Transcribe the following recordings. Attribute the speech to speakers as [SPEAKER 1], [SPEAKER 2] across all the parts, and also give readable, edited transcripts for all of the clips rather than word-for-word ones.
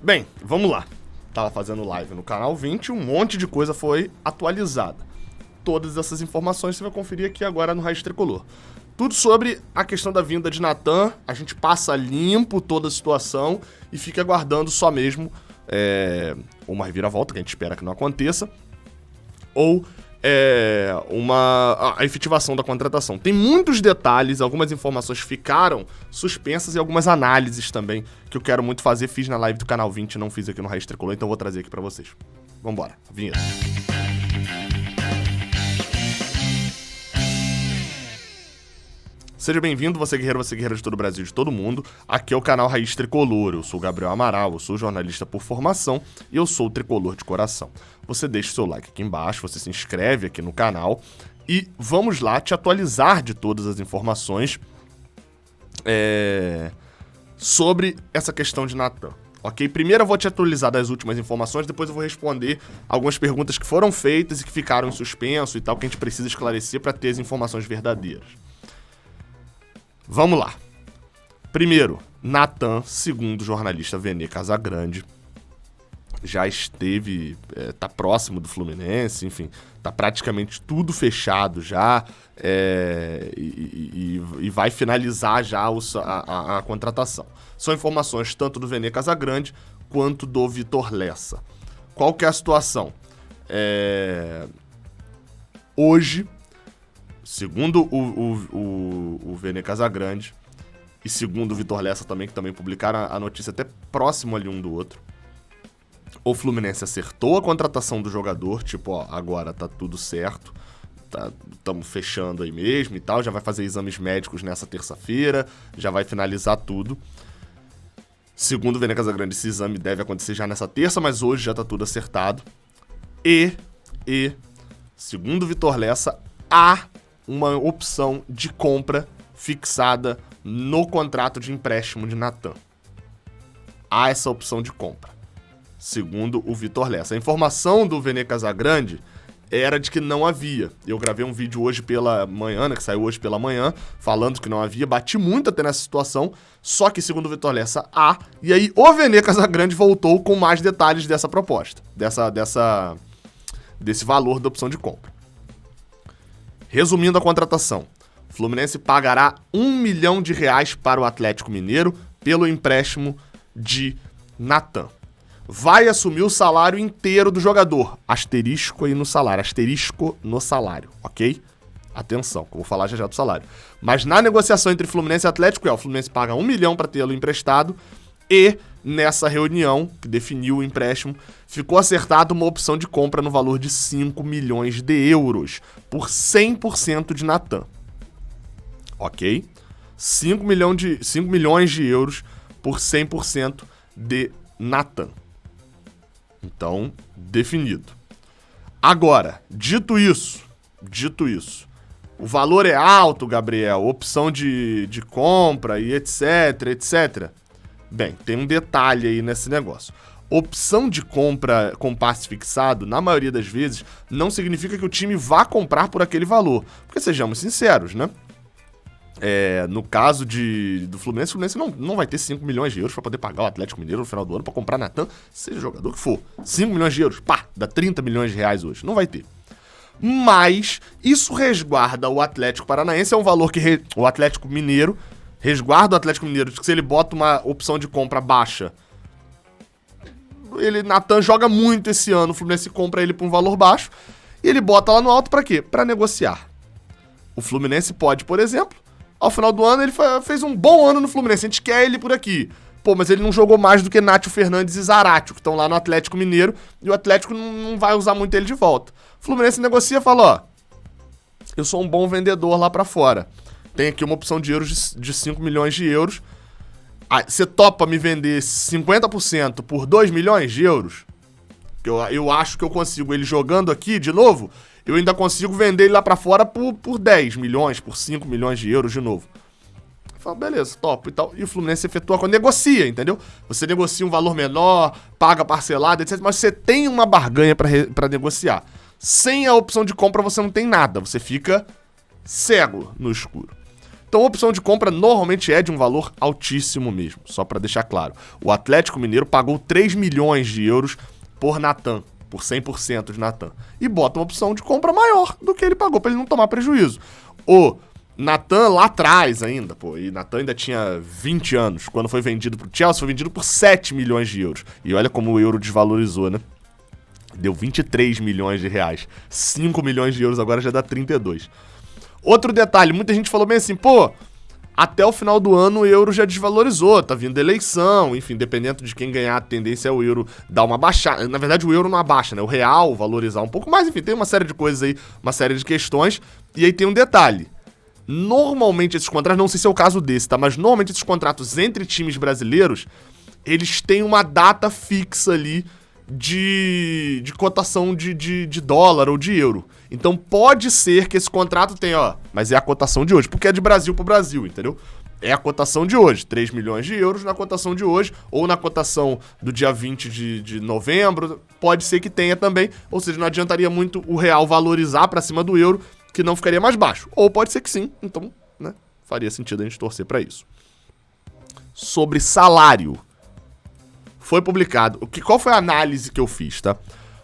[SPEAKER 1] Bem, vamos lá. Tava fazendo live no canal 20 e um monte de coisa foi atualizada. Todas essas informações você vai conferir aqui agora no Raiz Tricolor. Tudo sobre a questão da vinda de Natan, a gente passa limpo toda a situação e fica aguardando só mesmo uma reviravolta, que a gente espera que não aconteça, ou a efetivação da contratação. Tem muitos detalhes, algumas informações ficaram suspensas e algumas análises também que eu quero muito fazer. Fiz na live do Canal 20, não fiz aqui no Raiz Tricolor, então vou trazer aqui pra vocês. Vambora, vinheta. Seja bem-vindo, você guerreira de todo o Brasil, de todo mundo. Aqui é o canal Raiz Tricolor. Eu sou o Gabriel Amaral, eu sou jornalista por formação e eu sou o tricolor de coração. Você deixa o seu like aqui embaixo, você se inscreve aqui no canal e vamos lá te atualizar de todas as informações sobre essa questão de Natan. Ok? Primeiro eu vou te atualizar das últimas informações, depois eu vou responder algumas perguntas que foram feitas e que ficaram em suspenso e tal, que a gente precisa esclarecer para ter as informações verdadeiras. Vamos lá. Primeiro, Natan, segundo o jornalista Vene Casagrande, já esteve, tá próximo do Fluminense, enfim, tá praticamente tudo fechado já, e vai finalizar já a contratação. São informações tanto do Vene Casagrande quanto do Vitor Lessa. Qual que é a situação? Hoje, segundo o Vene Casagrande e segundo o Vitor Lessa também, que também publicaram a notícia até próximo ali um do outro, o Fluminense acertou a contratação do jogador, tipo, ó, agora tá tudo certo, estamos fechando aí mesmo e tal, já vai fazer exames médicos nessa terça-feira, já vai finalizar tudo. Segundo o Vene Casagrande, esse exame deve acontecer já nessa terça, mas hoje já tá tudo acertado. E segundo o Vitor Lessa, há uma opção de compra fixada no contrato de empréstimo de Natan. Há essa opção de compra, segundo o Vitor Lessa. A informação do Vene Casagrande era de que não havia. Eu gravei um vídeo hoje pela manhã, né, que saiu hoje pela manhã, falando que não havia. Bati muito até nessa situação, só que segundo o Vitor Lessa há. E aí o Vene Casagrande voltou com mais detalhes dessa proposta, desse valor da opção de compra. Resumindo a contratação, o Fluminense pagará R$1 milhão para o Atlético Mineiro pelo empréstimo de Natan. Vai assumir o salário inteiro do jogador. Asterisco aí no salário. Asterisco no salário, ok? Atenção, que eu vou falar já do salário. Mas na negociação entre Fluminense e Atlético, o Fluminense paga R$1 milhão para tê-lo emprestado e nessa reunião que definiu o empréstimo, ficou acertada uma opção de compra no valor de 5 milhões de euros por 100% de Natan. Ok? 5 milhões de euros por 100% de Natan. Então, definido. Agora, dito isso, o valor é alto, Gabriel, opção de compra e etc. Bem, tem um detalhe aí nesse negócio. Opção de compra com passe fixado, na maioria das vezes, não significa que o time vá comprar por aquele valor. Porque sejamos sinceros, né? No caso do Fluminense, o Fluminense não vai ter 5 milhões de euros para poder pagar o Atlético Mineiro no final do ano para comprar Natan, seja o jogador que for. 5 milhões de euros, pá, dá 30 milhões de reais hoje. Não vai ter. Mas isso resguarda o Atlético Paranaense, é um valor que o Atlético Mineiro resguarda o Atlético Mineiro, que se ele bota uma opção de compra baixa, Natan joga muito esse ano, o Fluminense compra ele por um valor baixo, e ele bota lá no alto pra quê? Pra negociar. O Fluminense pode, por exemplo, ao final do ano ele fez um bom ano no Fluminense, a gente quer ele por aqui. Pô, mas ele não jogou mais do que Nátio Fernandes e Zaratio, que estão lá no Atlético Mineiro, e o Atlético não vai usar muito ele de volta. O Fluminense negocia e fala, ó, eu sou um bom vendedor lá pra fora. Tem aqui uma opção de euros de 5 milhões de euros. Você topa me vender 50% por 2 milhões de euros? Eu acho que eu consigo. Ele jogando aqui de novo, eu ainda consigo vender ele lá pra fora por 10 milhões, por 5 milhões de euros de novo. Eu falo, beleza, topo e tal. E o Fluminense efetua quando negocia, entendeu? Você negocia um valor menor, paga parcelado, etc. Mas você tem uma barganha pra negociar. Sem a opção de compra você não tem nada. Você fica cego no escuro. Então a opção de compra normalmente é de um valor altíssimo mesmo, só para deixar claro. O Atlético Mineiro pagou 3 milhões de euros por Natan, por 100% de Natan. E bota uma opção de compra maior do que ele pagou, para ele não tomar prejuízo. O Natan lá atrás ainda, e Natan ainda tinha 20 anos, quando foi vendido pro Chelsea, foi vendido por 7 milhões de euros. E olha como o euro desvalorizou, né? Deu 23 milhões de reais. 5 milhões de euros agora já dá 32. Outro detalhe, muita gente falou bem assim, até o final do ano o euro já desvalorizou, tá vindo eleição, enfim, dependendo de quem ganhar, a tendência é o euro dar uma baixada. Na verdade, o euro não abaixa, né? O real valorizar um pouco mais, enfim, tem uma série de coisas aí, uma série de questões. E aí tem um detalhe. Normalmente esses contratos, não sei se é o caso desse, tá? Mas normalmente esses contratos entre times brasileiros, eles têm uma data fixa ali de cotação de dólar ou de euro. Então pode ser que esse contrato tenha, mas é a cotação de hoje, porque é de Brasil para Brasil, entendeu? É a cotação de hoje, 3 milhões de euros na cotação de hoje, ou na cotação do dia 20 de novembro, pode ser que tenha também, ou seja, não adiantaria muito o real valorizar para cima do euro, que não ficaria mais baixo. Ou pode ser que sim, então, né, faria sentido a gente torcer para isso. Sobre salário. Foi publicado, qual foi a análise que eu fiz, tá?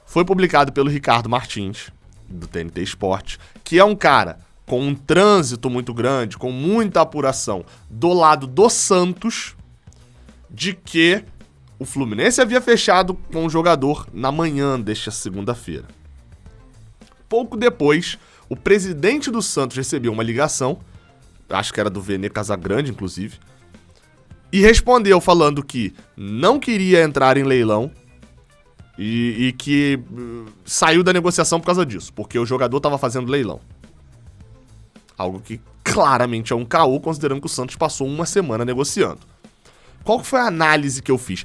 [SPEAKER 1] Foi publicado pelo Ricardo Martins, do TNT Esporte, que é um cara com um trânsito muito grande, com muita apuração do lado do Santos, de que o Fluminense havia fechado com o jogador na manhã desta segunda-feira. Pouco depois, o presidente do Santos recebeu uma ligação, acho que era do Vene Casagrande, inclusive, e respondeu falando que não queria entrar em leilão e que saiu da negociação por causa disso, porque o jogador estava fazendo leilão. Algo que claramente é um caô, considerando que o Santos passou uma semana negociando. Qual foi a análise que eu fiz?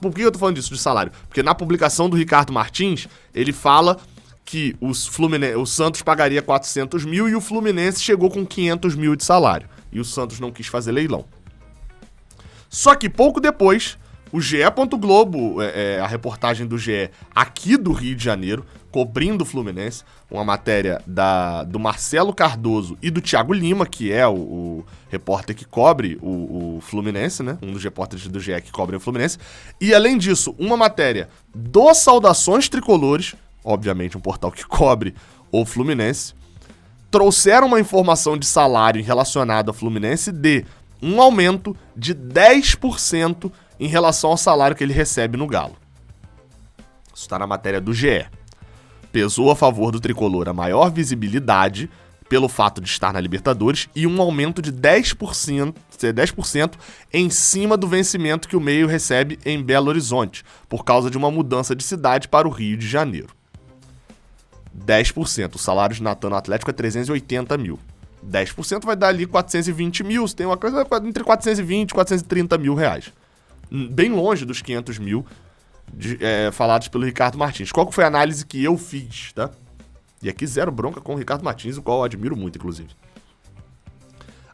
[SPEAKER 1] Por que eu tô falando disso de salário? Porque na publicação do Ricardo Martins, ele fala que o Santos pagaria 400 mil e o Fluminense chegou com 500 mil de salário. E o Santos não quis fazer leilão. Só que pouco depois, o GE. Globo, a reportagem do GE aqui do Rio de Janeiro, cobrindo o Fluminense, uma matéria do Marcelo Cardoso e do Thiago Lima, que é o repórter que cobre o Fluminense, né? Um dos repórteres do GE que cobre o Fluminense. E além disso, uma matéria do Saudações Tricolores, obviamente um portal que cobre o Fluminense, trouxeram uma informação de salário relacionado ao Fluminense de um aumento de 10% em relação ao salário que ele recebe no Galo. Isso está na matéria do GE. Pesou a favor do tricolor a maior visibilidade pelo fato de estar na Libertadores e um aumento de 10% em cima do vencimento que o meio recebe em Belo Horizonte, por causa de uma mudança de cidade para o Rio de Janeiro. 10%. O salário de Natan no Atlético é 380 mil. 10% vai dar ali 420 mil, se tem uma coisa entre 420 e 430 mil reais. Bem longe dos 500 mil falados pelo Ricardo Martins. Qual que foi a análise que eu fiz, tá? E aqui zero bronca com o Ricardo Martins, o qual eu admiro muito, inclusive.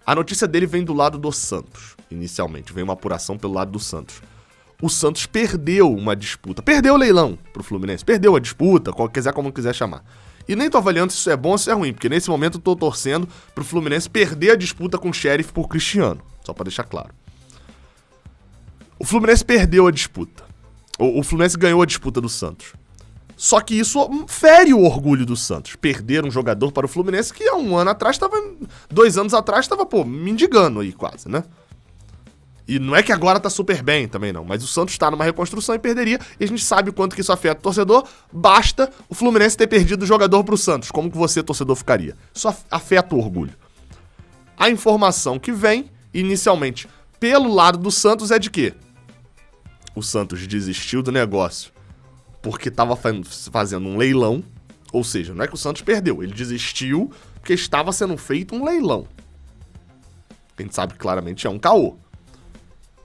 [SPEAKER 1] A notícia dele vem do lado do Santos, inicialmente. Vem uma apuração pelo lado do Santos. O Santos perdeu uma disputa. Perdeu o leilão pro Fluminense. Perdeu a disputa, como quiser chamar. E nem tô avaliando se isso é bom ou se é ruim, porque nesse momento eu tô torcendo pro Fluminense perder a disputa com o Sheriff por Cristiano. Só pra deixar claro. O Fluminense perdeu a disputa. O Fluminense ganhou a disputa do Santos. Só que isso fere o orgulho do Santos. Perder um jogador para o Fluminense que há 2 anos atrás tava, mendigando aí quase, né? E não é que agora tá super bem também não, mas o Santos tá numa reconstrução e perderia, e a gente sabe o quanto que isso afeta o torcedor, basta o Fluminense ter perdido o jogador pro Santos, como que você, torcedor, ficaria? Isso afeta o orgulho. A informação que vem, inicialmente, pelo lado do Santos é de que o Santos desistiu do negócio porque tava fazendo um leilão, ou seja, não é que o Santos perdeu, ele desistiu porque estava sendo feito um leilão. A gente sabe que claramente é um caô.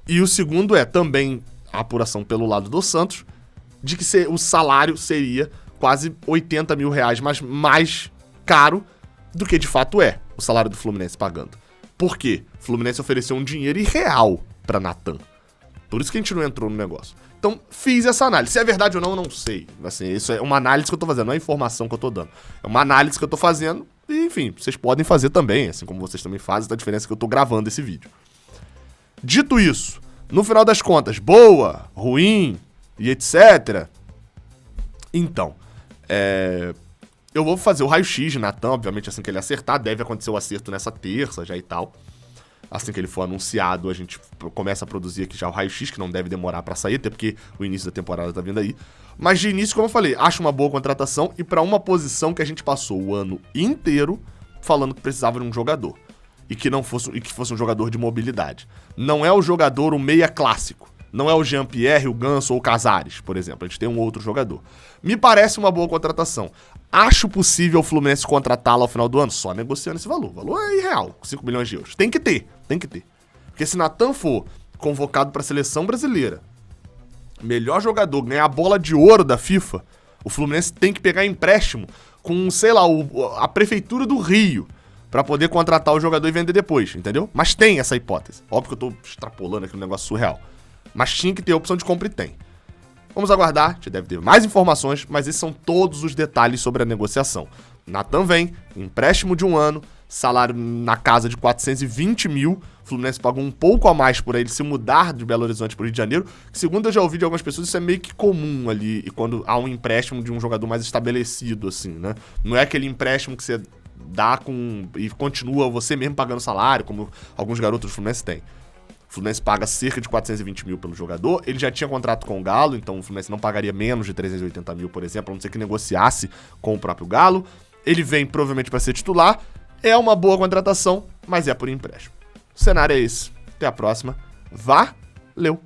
[SPEAKER 1] E o segundo é também a apuração pelo lado do Santos, de que o salário seria quase 80 mil reais, mas mais caro do que de fato é o salário do Fluminense pagando. Por quê? O Fluminense ofereceu um dinheiro irreal para Natan. Por isso que a gente não entrou no negócio. Então, fiz essa análise. Se é verdade ou não, eu não sei. Assim, isso é uma análise que eu tô fazendo, não é informação que eu tô dando. É uma análise que eu tô fazendo E, enfim, vocês podem fazer também, assim como vocês também fazem, a diferença é que eu tô gravando esse vídeo. Dito isso, no final das contas, boa, ruim e etc. Então, eu vou fazer o raio-x de Natan, obviamente assim que ele acertar, deve acontecer o acerto nessa terça já e tal. Assim que ele for anunciado, a gente começa a produzir aqui já o raio-x, que não deve demorar pra sair, até porque o início da temporada tá vindo aí. Mas de início, como eu falei, acho uma boa contratação e pra uma posição que a gente passou o ano inteiro falando que precisava de um jogador. E que fosse um jogador de mobilidade. Não é o jogador, o meia clássico. Não é o Jean-Pierre, o Ganso ou o Casares, por exemplo. A gente tem um outro jogador. Me parece uma boa contratação. Acho possível o Fluminense contratá-lo ao final do ano? Só negociando esse valor. O valor é irreal, 5 milhões de euros. Tem que ter. Porque se Natan for convocado para a seleção brasileira, melhor jogador, ganhar a bola de ouro da FIFA, o Fluminense tem que pegar empréstimo com, sei lá, a prefeitura do Rio para poder contratar o jogador e vender depois, entendeu? Mas tem essa hipótese. Óbvio que eu tô extrapolando aqui um negócio surreal. Mas tinha que ter a opção de compra e tem. Vamos aguardar, a gente deve ter mais informações, mas esses são todos os detalhes sobre a negociação. Natan vem, empréstimo de 1 ano, salário na casa de 420 mil, o Fluminense pagou um pouco a mais por ele se mudar de Belo Horizonte para o Rio de Janeiro, que segundo eu já ouvi de algumas pessoas, isso é meio que comum ali, e quando há um empréstimo de um jogador mais estabelecido, assim, né? Não é aquele empréstimo que você dá e continua você mesmo pagando salário, como alguns garotos do Fluminense têm. O Fluminense paga cerca de 420 mil pelo jogador, ele já tinha contrato com o Galo, então o Fluminense não pagaria menos de 380 mil, por exemplo, a não ser que negociasse com o próprio Galo. Ele vem provavelmente para ser titular, é uma boa contratação, mas é por empréstimo. O cenário é esse. Até a próxima. Valeu!